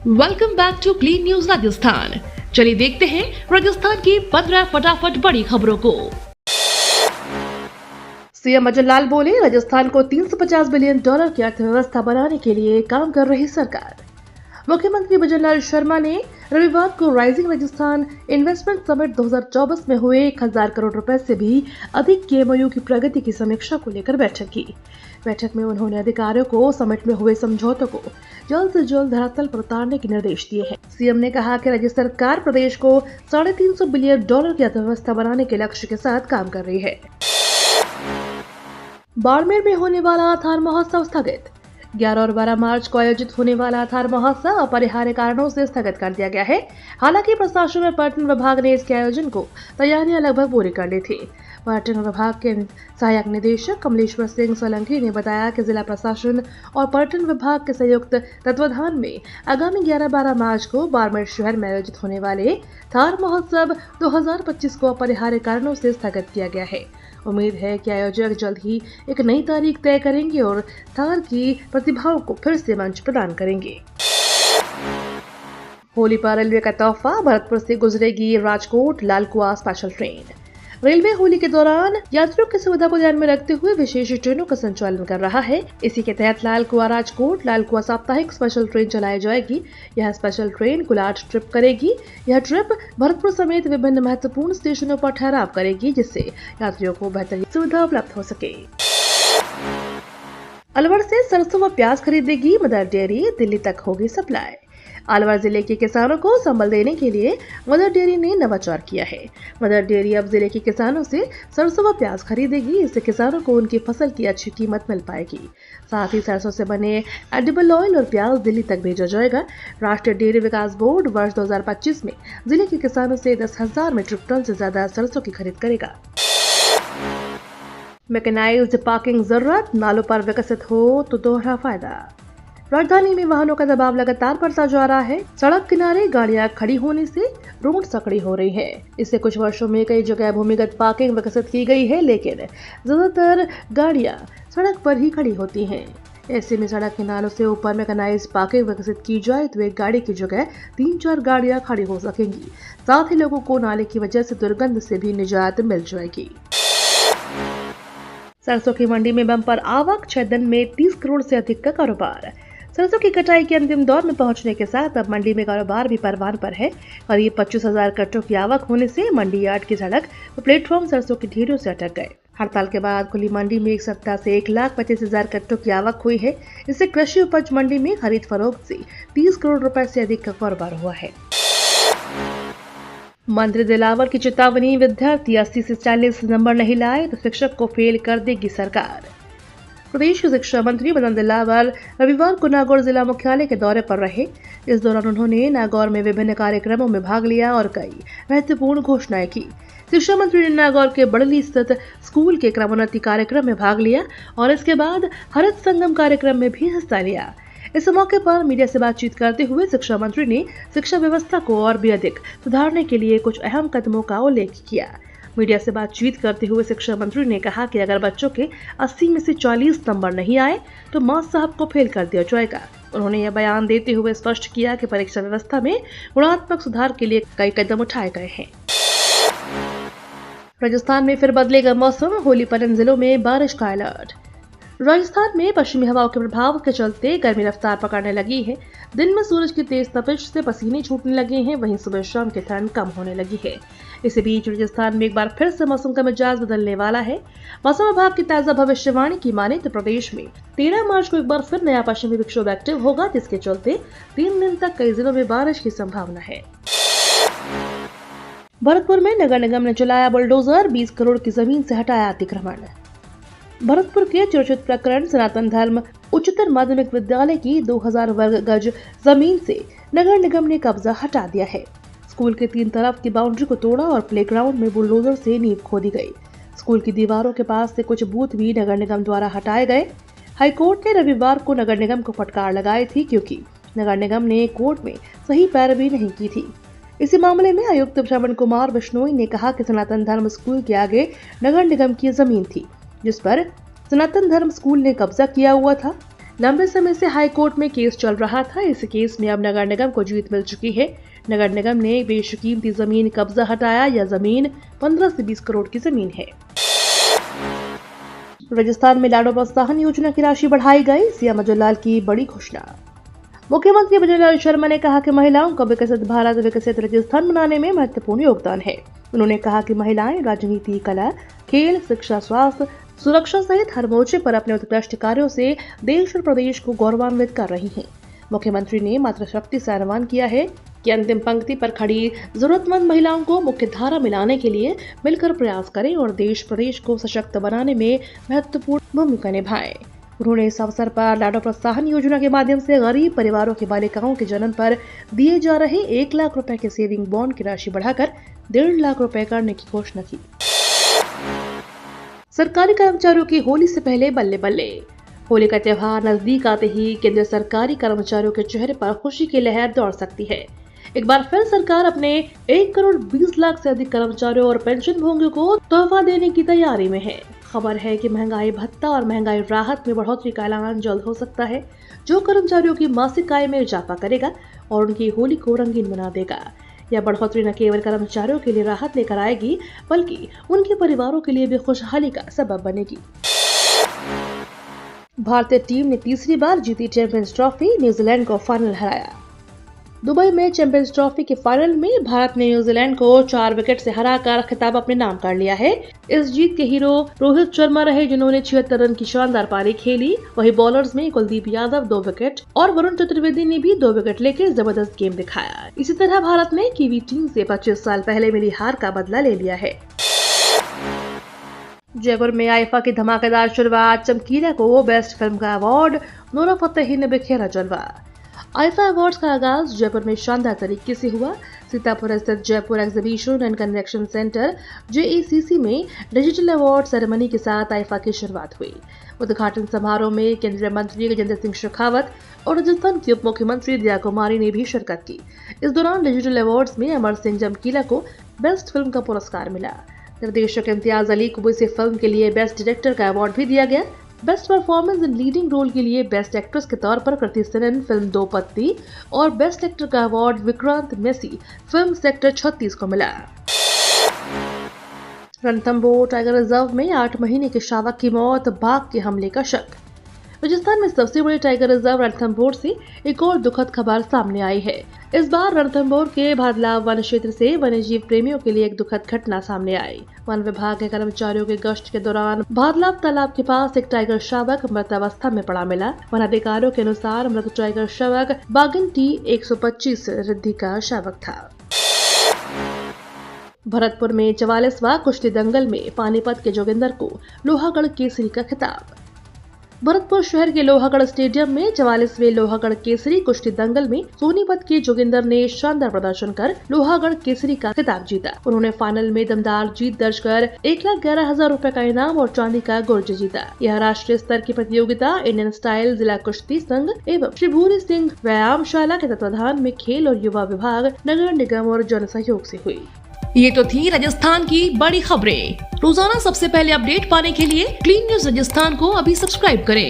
Welcome back to clean news Rajasthan. चलिए देखते हैं राजस्थान की 15 फटाफट बड़ी खबरों को। सीएम अजय लाल बोले, राजस्थान को $350 बिलियन की अर्थव्यवस्था बनाने के लिए काम कर रही सरकार। मुख्यमंत्री भजनलाल शर्मा ने रविवार को राइजिंग राजस्थान इन्वेस्टमेंट समिट 2024 में हुए 1000 करोड़ रुपए से भी अधिक के एमओयू की प्रगति की समीक्षा को लेकर बैठक की। बैठक में उन्होंने अधिकारियों को समिट में हुए समझौतों को जल्द से जल्द धरातल पर उतारने के निर्देश दिए हैं। सीएम ने कहा कि राज्य सरकार प्रदेश को $350 बिलियन की अर्थव्यवस्था बनाने के लक्ष्य के साथ काम कर रही है। बाड़मेर में होने वाला थार महोत्सव स्थगित। 11 और 12 मार्च को आयोजित होने वाला थार महोत्सव अपरिहार्य कारणों से स्थगित कर दिया गया है। हालांकि प्रशासन और पर्यटन विभाग ने इसके आयोजन को तैयारियां लगभग पूरी कर ली थी। पर्यटन विभाग के सहायक निदेशक कमलेश्वर सिंह सोलंकी ने बताया कि जिला प्रशासन और पर्यटन विभाग के संयुक्त तत्वाधान में आगामी 11-12 मार्च को बाड़मेर शहर में आयोजित होने वाले थार महोत्सव 2025 को अपरिहार्य कारणों से स्थगित किया गया है। उम्मीद है कि आयोजक जल्द ही एक नई तारीख तय करेंगे और थार की प्रतिभाओं को फिर से मंच प्रदान करेंगे। होली पर रेलवे का तोहफा, भरतपुर से गुजरेगी Rajkot Lalkuan special train. Railway Holi के दौरान यात्रियों की सुविधा को ध्यान में रखते हुए विशेष ट्रेनों का संचालन कर रहा है। इसी के तहत लालकुआ राजकोट लालकुआ साप्ताहिक स्पेशल ट्रेन चलाई जाएगी। यह स्पेशल ट्रेन कुल 8 ट्रिप करेगी। यह ट्रिप भरतपुर समेत विभिन्न महत्वपूर्ण स्टेशनों पर ठहराव करेगी, जिससे यात्रियों को बेहतर सुविधा उपलब्ध हो सके। अलवर से सरसों व प्याज खरीदेगी मदर डेयरी, दिल्ली तक होगी सप्लाई। अलवर जिले के किसानों को संबल देने के लिए मदर डेयरी ने नवाचार किया है। मदर डेयरी अब जिले के किसानों से सरसों व प्याज खरीदेगी। इससे किसानों को उनकी फसल की अच्छी कीमत मिल पाएगी। साथ ही सरसों से बने एडिबल ऑयल और प्याज दिल्ली तक भेजा जाएगा। राष्ट्रीय डेयरी विकास बोर्ड वर्ष 2025 में जिले के किसानों से 10,000 मीट्रिक टन से ज्यादा सरसों की खरीद करेगा। मैकेनाइज्ड पार्किंग जरूरत, नालों पर विकसित हो तो दोहरा फायदा। राजधानी में वाहनों का दबाव लगातार बढ़ता जा रहा है। सड़क किनारे गाड़ियां खड़ी होने से रोड सकड़ी हो रही है। इससे कुछ वर्षों में कई जगह भूमिगत पार्किंग विकसित की गई है, लेकिन ज्यादातर गाड़ियां सड़क पर ही खड़ी होती हैं। ऐसे में सड़क किनारों से ऊपर मैकेनाइज्ड पार्किंग विकसित की जाए तो एक गाड़ी की जगह 3-4 गाड़ियां खड़ी हो सकेंगी। साथ ही लोगों को नाले की वजह से दुर्गंध से भी निजात मिल जाएगी। सरसों की मंडी में बम्पर आवक, 6 दिन में 30 करोड़ से अधिक का कारोबार। सरसों की कटाई के अंतिम दौर में पहुंचने के साथ अब मंडी में कारोबार भी परवान पर है। करीब 25,000 कट्टों की आवक होने से मंडी यार्ड की सड़क और प्लेटफॉर्म सरसों की ढेरों से अटक गए। हड़ताल के बाद खुली मंडी में एक सप्ताह से 1,25,000 कट्टों की आवक हुई है। इससे कृषि उपज मंडी में खरीद फरोख्त से 30 करोड़ रुपए से अधिक का कारोबार हुआ है। मंत्री दिलावर की चेतावनी, विद्यार्थी 80 से 40 नंबर नहीं लाए तो शिक्षक को फेल कर देगी सरकार। प्रदेश के शिक्षा मंत्री मदन दिलावर रविवार को नागौर जिला मुख्यालय के दौरे पर रहे। इस दौरान उन्होंने नागौर में विभिन्न कार्यक्रमों में भाग लिया और कई महत्वपूर्ण घोषणाएं की। शिक्षा मंत्री ने नागौर के बड़ली स्थित स्कूल के क्रमोन्नति कार्यक्रम में भाग लिया और इसके बाद हरित संगम कार्यक्रम में भी हिस्सा लिया। इस मौके पर मीडिया से बातचीत करते हुए शिक्षा मंत्री ने शिक्षा व्यवस्था को और भी अधिक सुधारने के लिए कुछ अहम कदमों का उल्लेख किया। मीडिया से बातचीत करते हुए शिक्षा मंत्री ने कहा कि अगर बच्चों के 80 में से 40 नंबर नहीं आए तो मास्टर साहब को फेल कर दिया जाएगा। उन्होंने यह बयान देते हुए स्पष्ट किया कि परीक्षा व्यवस्था में गुणात्मक सुधार के लिए कई कदम उठाए गए हैं। राजस्थान में फिर बदलेगा मौसम, होली पर इन जिलों में बारिश का अलर्ट। राजस्थान में पश्चिमी हवाओं के प्रभाव के चलते गर्मी रफ्तार पकड़ने लगी है। दिन में सूरज की तेज तपिश से पसीने छूटने लगे हैं, वहीं सुबह शाम की ठंड कम होने लगी है। इसी बीच राजस्थान में एक बार फिर से मौसम का मिजाज बदलने वाला है। मौसम विभाग की ताजा भविष्यवाणी की माने तो प्रदेश में 13 मार्च को एक बार फिर नया पश्चिमी विक्षोभ एक्टिव होगा, जिसके चलते 3 दिन तक कई जिलों में बारिश की संभावना है। भरतपुर में नगर निगम ने चलाया बुलडोजर, 20 करोड़ की जमीन से हटाया अतिक्रमण। भरतपुर के चर्चित प्रकरण सनातन धर्म उच्चतर माध्यमिक विद्यालय की 2000 वर्ग गज जमीन से नगर निगम ने कब्जा हटा दिया है। स्कूल के 3 तरफ की बाउंड्री को तोड़ा और प्लेग्राउंड में बुलडोजर से नींव खोदी गई। स्कूल की दीवारों के पास से कुछ बूथ भी नगर निगम द्वारा हटाए गए। हाईकोर्ट ने रविवार को नगर निगम को फटकार लगाई थी, क्योंकि नगर निगम ने कोर्ट में सही पैरवी नहीं की थी। इसी मामले में आयुक्त श्रवण कुमार बिश्नोई ने कहा कि सनातन धर्म स्कूल के आगे नगर निगम की जमीन थी, जिस पर सनातन धर्म स्कूल ने कब्जा किया हुआ था। लंबे समय से हाई कोर्ट में केस चल रहा था। इस केस में अब नगर निगम को जीत मिल चुकी है। नगर निगम ने बेशकीमती जमीन कब्जा हटाया। यह जमीन 15 से 20 करोड़ की जमीन है। राजस्थान में लाडो प्रोत्साहन योजना की राशि बढ़ाई गई। सीएम अजय लाल की बड़ी घोषणा। मुख्यमंत्री अजय लाल शर्मा ने कहा कि महिलाओं का विकसित भारत विकसित राजस्थान बनाने में महत्वपूर्ण योगदान है। उन्होंने कहा कि महिलाएं राजनीति, कला, खेल, शिक्षा, स्वास्थ्य, सुरक्षा सहित हर मोर्चे पर अपने उत्कृष्ट कार्यों से देश और प्रदेश को गौरवान्वित कर रही हैं। मुख्यमंत्री ने मातृशक्ति से आह्वान किया है कि अंतिम पंक्ति पर खड़ी जरूरतमंद महिलाओं को मुख्य धारा में लाने के लिए मिलकर प्रयास करें और देश प्रदेश को सशक्त बनाने में महत्वपूर्ण भूमिका निभाएं। उन्होंने इस अवसर पर लाडो प्रोत्साहन योजना के माध्यम से गरीब परिवारों की बालिकाओं के जन्म पर दिए जा रहे 1 लाख रुपए के सेविंग बॉन्ड की राशि बढ़ाकर 1.5 लाख रुपए करने की घोषणा की। सरकारी कर्मचारियों की होली से पहले बल्ले बल्ले। होली का त्योहार नजदीक आते ही केंद्रीय सरकारी कर्मचारियों के चेहरे पर खुशी की लहर दौड़ सकती है। एक बार फिर सरकार अपने 1 करोड़ 20 लाख से अधिक कर्मचारियों और पेंशन भोगियों को तोहफा देने की तैयारी में है। खबर है कि महंगाई भत्ता और महंगाई राहत में बढ़ोतरी का ऐलान जल्द हो सकता है, जो कर्मचारियों की मासिक आय में इजाफा करेगा और उनकी होली को रंगीन बना देगा। यह बढ़ोतरी न केवल कर्मचारियों के लिए राहत लेकर आएगी, बल्कि उनके परिवारों के लिए भी खुशहाली का सबब बनेगी। भारतीय टीम ने तीसरी बार जीती चैंपियंस ट्रॉफी, न्यूजीलैंड को फाइनल हराया। दुबई में चैंपियंस ट्रॉफी के फाइनल में भारत ने न्यूजीलैंड को 4 विकेट से हराकर खिताब अपने नाम कर लिया है। इस जीत के हीरो रोहित शर्मा रहे, जिन्होंने 76 रन की शानदार पारी खेली। वहीं बॉलर्स में कुलदीप यादव 2 विकेट और वरुण चतुर्वेदी ने भी 2 विकेट लेकर जबरदस्त गेम दिखाया। इसी तरह भारत ने कीवी टीम से 25 साल पहले मिली हार का बदला ले लिया है। जयपुर में आईफा की धमाकेदार शुरुआत, चमकीला को बेस्ट फिल्म का अवार्ड, नूरा फतेही ने बिखेरा जलवा। आईफा अवार्ड्स का आगाज जयपुर में शानदार तरीके से हुआ। सीतापुर स्थित Jaipur exhibition and convention centre JECC में डिजिटल अवार्ड सेरेमनी के साथ आईफा की शुरुआत हुई। उद्घाटन समारोह में केंद्रीय मंत्री गजेंद्र सिंह शेखावत और राजस्थान की उप मुख्यमंत्री दिया कुमारी ने भी शिरकत की। इस दौरान डिजिटल अवार्ड्स में अमर सिंह चमकीला को बेस्ट फिल्म का पुरस्कार मिला। निर्देशक इम्तियाज अली को इस फिल्म के लिए बेस्ट डायरेक्टर का अवार्ड भी दिया गया। Best performance in leading role के लिए बेस्ट एक्ट्रेस के तौर पर कृति सेनन फिल्म दो पत्ती और बेस्ट एक्टर का award Vikrant Massey film sector 36 को मिला। रणथंभौर टाइगर रिजर्व में 8 महीने के शावक की मौत, बाघ के हमले का शक। राजस्थान में सबसे बड़े टाइगर रिजर्व रणथंभौर से एक और दुखद खबर सामने आई है। इस बार रणथंभौर के भादलाव वन क्षेत्र से वन्यजीव प्रेमियों के लिए एक दुखद घटना सामने आई। वन विभाग के कर्मचारियों के गश्त के दौरान भादलाव तालाब के पास एक टाइगर शावक मृत अवस्था में पड़ा मिला। वन अधिकारियों के अनुसार मृत टाइगर शावक बागिन टी 125 रिद्धि का शावक था। भरतपुर में 44वां कुश्ती दंगल में पानीपत के जोगिंदर को लोहागढ़ केसरी का खिताब। भरतपुर शहर के लोहागढ़ स्टेडियम में 44वें लोहागढ़ केसरी कुश्ती दंगल में सोनीपत के जोगिंदर ने शानदार प्रदर्शन कर लोहागढ़ केसरी का खिताब जीता। उन्होंने फाइनल में दमदार जीत दर्ज कर 1,11,000 रुपए का इनाम और चांदी का गुर्ज जीता। यह राष्ट्रीय स्तर की प्रतियोगिता इंडियन स्टाइल जिला कुश्ती संघ एवं श्री भूरी सिंह व्यायामशाला के तत्वाधान में खेल और युवा विभाग, नगर निगम और जन सहयोग से हुई। ये तो थी राजस्थान की बड़ी खबरें। रोजाना सबसे पहले अपडेट पाने के लिए क्लीन न्यूज राजस्थान को अभी सब्सक्राइब करें।